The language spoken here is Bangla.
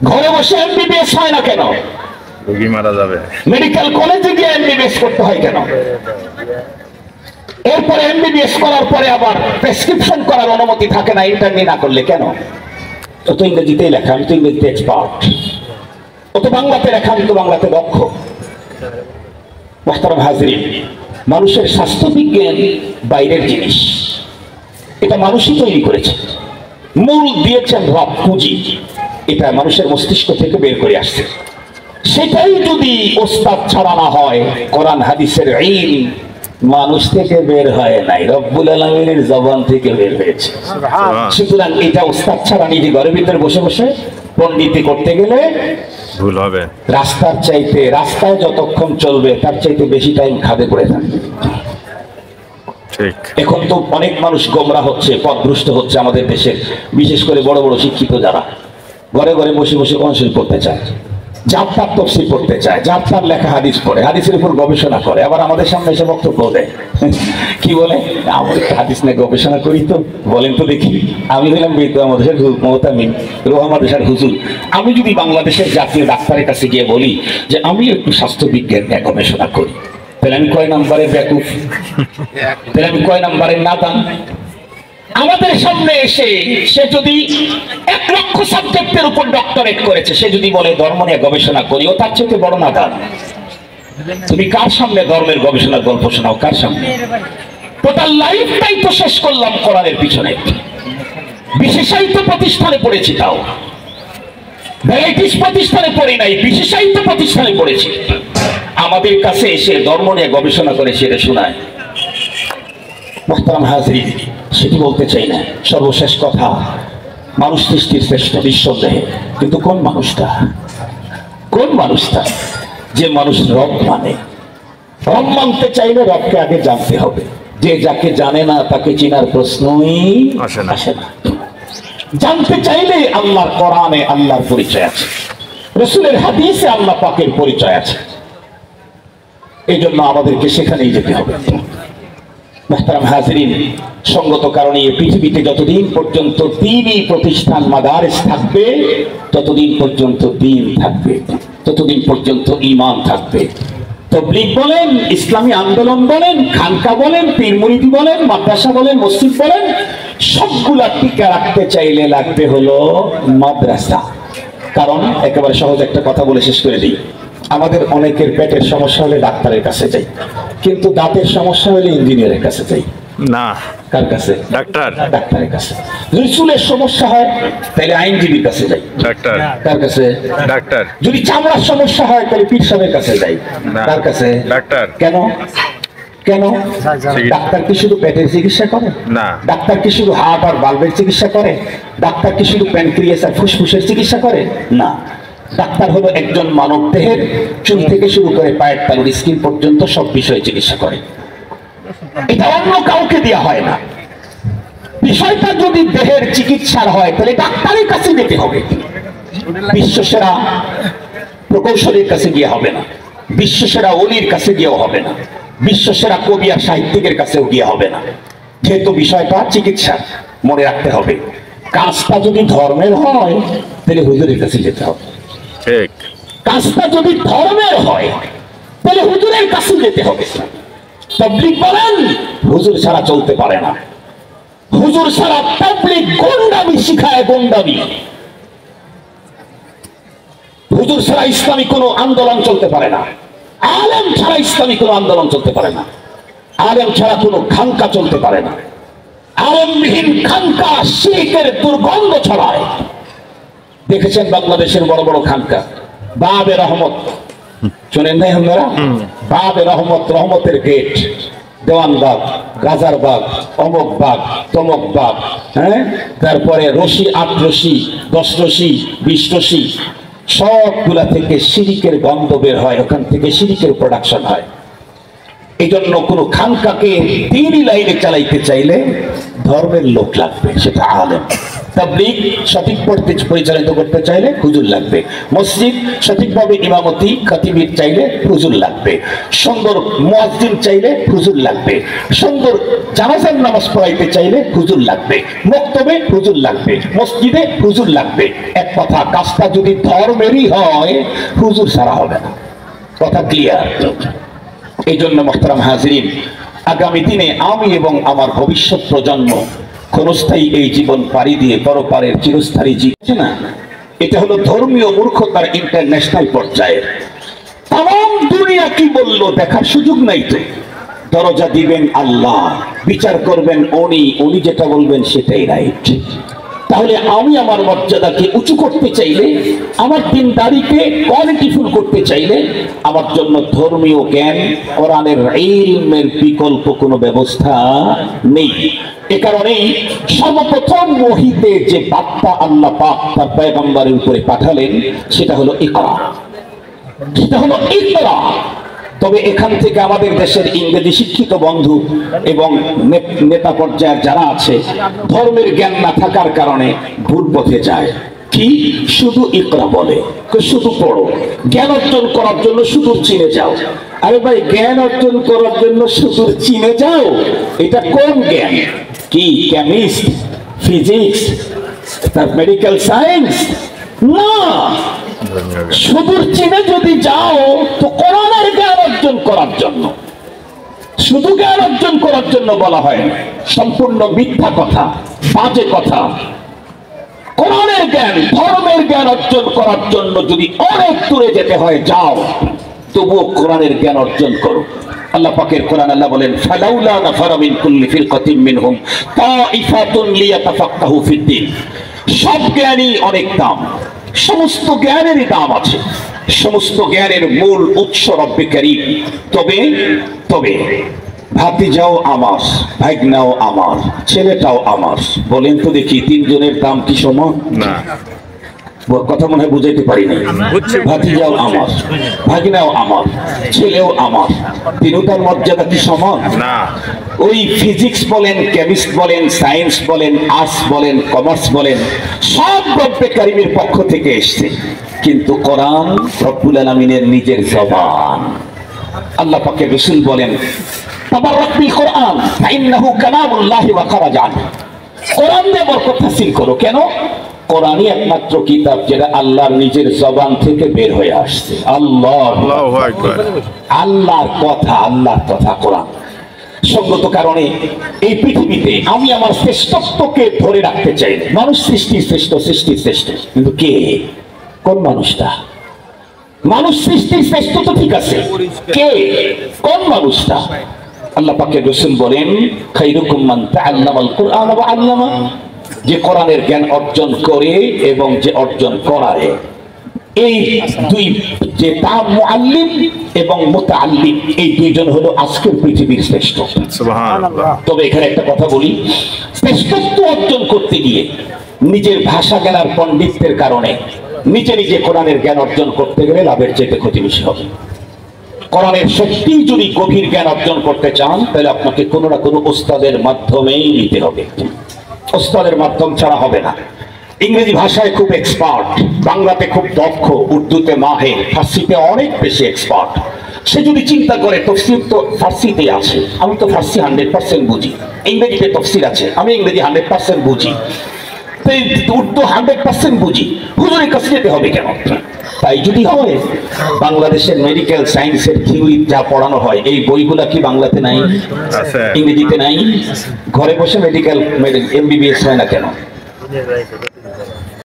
ঘরে বসে এমবিবিএস হয় না কেন? রোগী মারা যাবে। মেডিকেল কলেজে গিয়ে এমবিবিএস করতে হয় কেন? এরপরে এমবিবিএস করার পরে আবার প্রেসক্রিপশন করার অনুমতি থাকে না ইন্টারনি না করলে কেন? ও তো ইংরেজিতেই লেখা, আমি তো ইংরেজিতে এক্সপার্ট। ও তো বাংলাতে লেখা, আমি তো বাংলাতে দক্ষ। মুহতারাম হাজরিন, মানুষের স্বাস্থ্য বিজ্ঞান বাইরের জিনিস, এটা মানুষই তৈরি করেছে। মূল দিয়েছেন রব, পুঁজি, এটা মানুষের মস্তিষ্ক থেকে বের করে আসছে। সেটাই যদি ওস্তাদ ছাড়া না হয়, কোরআন হাদিসের ইলম মানুষ থেকে বের হয় নাই, রব্বুল আলামিনের জবান থেকে বের হয়েছে। সুতরাং এটা ওস্তাদ ছাড়া নিজে ঘরের ভিতরে বসে বসে পণ্ডিতি করতে গেলে ভুল হবে। রাস্তায় যতক্ষণ চলবে তার চাইতে বেশি টাইম খাদে পড়ে থাকবে। এখন তো অনেক মানুষ গোমরা হচ্ছে, পথভ্রষ্ট হচ্ছে আমাদের দেশের, বিশেষ করে বড় বড় শিক্ষিত যারা ঘরে ঘরে বসে বসে কনসিল করতে চায়, যার তার তফসির পড়তে চায়, যার তার লেখা হাদিস পড়ে, হাদিসের উপর গবেষণা করে, আবার আমাদের সামনে এসে বক্তব্য দেয়। কি বলে? আমরা হাদিস নিয়ে গবেষণা করি, তো বলেন তো দেখি। আমি হলাম আমাদের মোহতামিম রোহামাদেশের হুজুর। আমি যদি বাংলাদেশের জাতীয় ডাক্তারের কাছে গিয়ে বলি যে আমি একটু স্বাস্থ্য বিজ্ঞান নিয়ে গবেষণা করি, তাহলে আমি কয় নম্বরে বেকুফ? তাহলে আমি কয় নম্বরে নাদান? আমাদের সামনে এসে সে যদি 1 লক্ষ সাবজেক্টের উপর ডক্টরেট করেছে, সে যদি বলে ধর্ম নিয়ে গবেষণা করি, ও তার চেয়ে বড় নাদান। তুমি কার সামনে ধর্মের গবেষণার গল্প শোনাও? কার সামনে? টোটাল লাইফটাই তো শেষ করলাম কোরআনের পিছনে। বিশেষায়িত প্রতিষ্ঠানে পড়েছি, তাও ভ্যারাইটিস প্রতিষ্ঠানে পড়ি নাই, বিশেষায়িত প্রতিষ্ঠানে পড়েছি। আমাদের কাছে এসে ধর্ম নিয়ে গবেষণা করে সেটা শোনায়। মুহতারাম হাজরিন, সেটি বলতে চাই না। সর্বশেষ কথা, মানুষ সৃষ্টির শ্রেষ্ঠ নিঃসন্দেহে, কিন্তু কোন মানুষটা যে মানুষ রব মানে? রব মানতে চাইলে রবকে আগে জানতে হবে। যে যাকে জানে না তাকে চেনার প্রশ্নই আসে না। জানতে চাইলে আল্লাহর কোরআনে আল্লাহর পরিচয় আছে, রাসূলের হাদিসে আল্লাহ পাকের পরিচয় আছে। এই জন্য আমাদেরকে সেখানেই যেতে হবে। মুহতারাম হাজরিন, সঙ্গত কারণে এই পৃথিবীতে যতদিন পর্যন্ত দ্বীনি প্রতিষ্ঠান মাদারিস থাকবে, ততদিন পর্যন্ত দ্বীন থাকবে, ততদিন পর্যন্ত ঈমান থাকবে। তাবলীগ বলেন, ইসলামী আন্দোলন বলেন, খানকা বলেন, পীর মুরিদি বলেন, মাদ্রাসা বলেন, মসজিদ বলেন, সবগুলা টিকে রাখতে চাইলে লাগবে হলো মাদ্রাসা। কারণ একেবারে সহজ একটা কথা বলে শেষ করে দিই। আমাদের অনেকের পেটের সমস্যা হলে ডাক্তারের কাছে যাই, কিন্তু দাঁতের সমস্যা হলে ইঞ্জিনিয়ারের কাছে যাই না। কার কাছে? ডাক্তারের কাছে। যদি চুলের সমস্যা হয় তাহলে আইনজীবীর কাছে যাই, ডাক্তার। কার কাছে? ডাক্তার। যদি চামড়ার সমস্যা হয় তাহলে পীর সাহেবের কাছে যাই, কার কাছে? ডাক্তার। কেন? ডাক্তার কি শুধু পেটের চিকিৎসা করে? না। ডাক্তার কি শুধু হার্ট আর বাল্বের চিকিৎসা করে? ডাক্তার কি শুধু প্যানক্রিয়াস আর ফুসফুসের চিকিৎসা করে? না। ডাক্তার হলো একজন মানব দেহের চুল থেকে শুরু করে পায়ের তালুর স্কিন পর্যন্ত সব বিষয়ে চিকিৎসা করে। এটা অন্য কাউকে দেওয়া হয় না। বিষয়টা যদি দেহের চিকিৎসার হয় তাহলে ডাক্তারের কাছে যেতে হবে। বিশ্বসেরা প্রকৌশলীর কাছে গিয়ে হবে না, বিশ্বসেরা ওলির কাছে গিয়েও হবে না, বিশ্বসেরা কবি আর সাহিত্যিকের কাছেও গিয়ে হবে না। যেহেতু বিষয়টা চিকিৎসা, মনে রাখতে হবে। কাজটা যদি ধর্মের হয় তাহলে হুজুরের কাছে যেতে হবে। ঠিক। কাজটা যদি ধর্মের হয় তাহলে হুজুরের কাছে যেতে হবে। তাবলীগ বলেন, হুজুর ছাড়া চলতে পারে না। হুজুর ছাড়া তাবলীগ গোন্ডামি শিখায়, গোন্ডামি। হুজুর ছাড়া ইসলামী কোনো আন্দোলন চলতে পারে না। আলেম ছাড়া ইসলামী কোনো আন্দোলন চলতে পারে না। আলেম ছাড়া কোনো খানকা চলতে পারে না। আলেমবিহীন খানকা শিরকের দুর্গন্ধ ছড়ায়। দেখেছেন বাংলাদেশের বড় বড় খানকা, বাবে রহমত, শুনেন নাই আপনারা? বাবে রহমত, রহমতের গেট, দেওয়ানবাগ, গাজারবাগ, অমক বাগ, তমক বাগ, হ্যাঁ, তারপরে রশি, 8 রশি, 10 রশি, 20 রশি, সবগুলা থেকে শিরিকের গন্ধ বের হয়, ওখান থেকে শিরিকের প্রোডাকশন হয়। এই জন্য কোনো খানকাকে দ্বীনি লাইনে চালাইতে চাইলে ধর্মের লোক লাগবে, সেটা আলেম। তাবলীগ সঠিক পরিচালিত করতে চাইলে হুজুর লাগবে, মসজিদ সঠিকভাবে ইমামতি খতিবের চাইলে হুজুর লাগবে, সুন্দর মুয়াজ্জিন চাইলে হুজুর লাগবে, সুন্দর জানাজার নামাজ পড়াইতে চাইলে হুজুর লাগবে, মক্তবে হুজুর লাগবে, মসজিদে হুজুর লাগবে। এক কথা, কাজটা যদি ধর্মেরই হয় হুজুর ছাড়া হবে না। কথা ক্লিয়ার? এই জন্য মুহতারাম হাজিরিন, আগামী দিনে আমি এবং আমার ভবিষ্যৎ প্রজন্ম ক্ষণস্থায়ী এই জীবন পাড়ি দিয়ে পরপারের চিরস্থায়ী জীবন না, এটা হলো ধর্মীয় মূর্খতার ইন্টারন্যাশনাল পর্যায়ে। তাম দুনিয়া কি বললো দেখার সুযোগ নাই তো। দরজা দিবেন আল্লাহ, বিচার করবেন উনি যেটা বলবেন সেটাই রাইট। তাহলে আমি আমার মর্যাদাকে উঁচু করতে চাইলে, আমার দিনদারিকে কোয়ালিটিফুল করতে চাইলে, আমার জন্য ধর্মীয় জ্ঞান কোরআনের ইলমের বিকল্প কোনো ব্যবস্থা নেই। এ কারণেই সর্বপ্রথম ওহীতে যে বার্তা আল্লাহ পাক তার পয়গম্বরের উপরে পাঠালেন সেটা হলো ইকরা, সেটা হলো ইকরা। তবে এখান থেকে আমাদের দেশের ইংরেজি শিক্ষিত বন্ধু এবং নেতা পর্যায়ের যারা আছে, ধর্মের জ্ঞান না থাকার কারণে ভুল পথে যায়। কি শুধু ইকরা বলে, শুধু পড়ো, জ্ঞান অর্জন করার জন্য শুধু চীনে যাও। আরে ভাই, জ্ঞান অর্জন করার জন্য শুধু চীনে যাও, এটা কোন জ্ঞান? কি কেমিস্ট, ফিজিক্স, তার মেডিকেল সায়েন্স? না, সুদূর চীনে যদি যাও তো কোরআনের জ্ঞান অর্জন করার জন্য, শুধু জ্ঞান অর্জন করার জন্য বলা হয়, সম্পূর্ণ মিথ্যা কথা, বাজে কথা। কোরআনের জ্ঞান, ধর্মের জ্ঞান অর্জন করার জন্য যদি অনেক দূরে যেতে হয় যাও, তবুও কোরআনের জ্ঞান অর্জন করো। আল্লাহ পাকের কোরআন, আল্লাহ বলেন ফালাউলা নাফারা মিন কুল্লি ফিরকাতিন মিনহুম তাইফাতুন লিয়াতাফাক্কাহু ফিদ্দীন। সব জ্ঞানই অনেক দাম, সমস্ত জ্ঞানেরই দাম আছে, সমস্ত জ্ঞানের মূল উৎস রব্বে কারীম। তবে ভাতিজাও আমার, ভাগনাও আমার, ছেলেটাও আমার। বলেন তো দেখি, তিনজনের দাম কি সমান? না। কথা মনে হয় বুঝাইতে পারিনি। ভাতিজাও আমার, ভাগনাও আমার, ছেলেও আমার, তিনটার মর্যাদা কি সমান? না। ওই ফিজিক্স বলেন, কেমিস্ট বলেন, সায়েন্স বলেন, আর্টস বলেন, কমার্স বলেন, সব রব্বে কারীমের পক্ষ থেকে এসছে, কিন্তু কোরআন রব্বুল আলামিনের নিজের জবান। আল্লাহ পাকের রাসূল বলেন তাবাররাক বিল কোরআন ফাইন্নাহু কালামুল্লাহি ওয়া খারাজা আনহু। কোরআন দিয়ে বরকত হাসিল করো। কেন? কোরআনই একমাত্র কিতাব যেটা আল্লাহর নিজের জবান থেকে বের হয়ে আসছে। আল্লাহু আকবার। আল্লাহর কথা কোরআন। সঙ্গত কারণে এই পৃথিবীতে আমি আমার শ্রেষ্ঠত্বকে ধরে রাখতে চাই। মানুষ সৃষ্টির শ্রেষ্ঠ, কিন্তু কে? কোন মানুষটা? মানুষ সৃষ্টির শ্রেষ্ঠ তো ঠিক আছে, কে? কোন মানুষটা? আল্লাহ পাকের রাসূল বলেন খায়রুকুম মান তাআল্লামাল কুরআন ওয়া আল্লামা। যে কোরআনের জ্ঞান অর্জন করে এবং যে অর্জন করায়, এই দুই, যে তার মুআল্লিম এবং মুতাআল্লিম, এই দুইজন হলো আজকের পৃথিবীর শ্রেষ্ঠ। সুবহানাল্লাহ। তবে এখানে একটা কথা বলি, শ্রেষ্ঠত্ব অর্জন করতে গিয়ে নিজের ভাষা জ্ঞান আর পণ্ডিতের কারণে নিজে কোরআনের জ্ঞান অর্জন করতে গেলে লাভের চাইতে ক্ষতি বেশি হবে। কোরআনের সত্যি যদি গভীর জ্ঞান অর্জন করতে চান, তাহলে আপনাকে কোনো না কোনো ওস্তাদের মাধ্যমেই নিতে হবে। ওস্তাদের মাধ্যম ছাড়া হবে না। ইংরেজি ভাষায় খুব এক্সপার্ট, বাংলাতে খুব দক্ষ, উর্দুতে মাহের, ফার্সিতে অনেক বেশি এক্সপার্ট। সে যদি চিন্তা করে তফসির তো ফার্সিতে আছে, আমি তো ফার্সি 100% বুঝি, ইংরেজিতে তফসির আছে, আমি ইংরেজি 100% বুঝি, উর্দু 100% বুঝি, হুজুরের কাছে যেতে হবে কেন? তাই যদি হয়, বাংলাদেশের মেডিকেল সায়েন্সের থিওরি যা পড়ানো হয়, এই বইগুলা কি বাংলাতে নাই? ইংরেজিতে নাই? ঘরে বসে মেডিকেল MBBS হয় না কেন?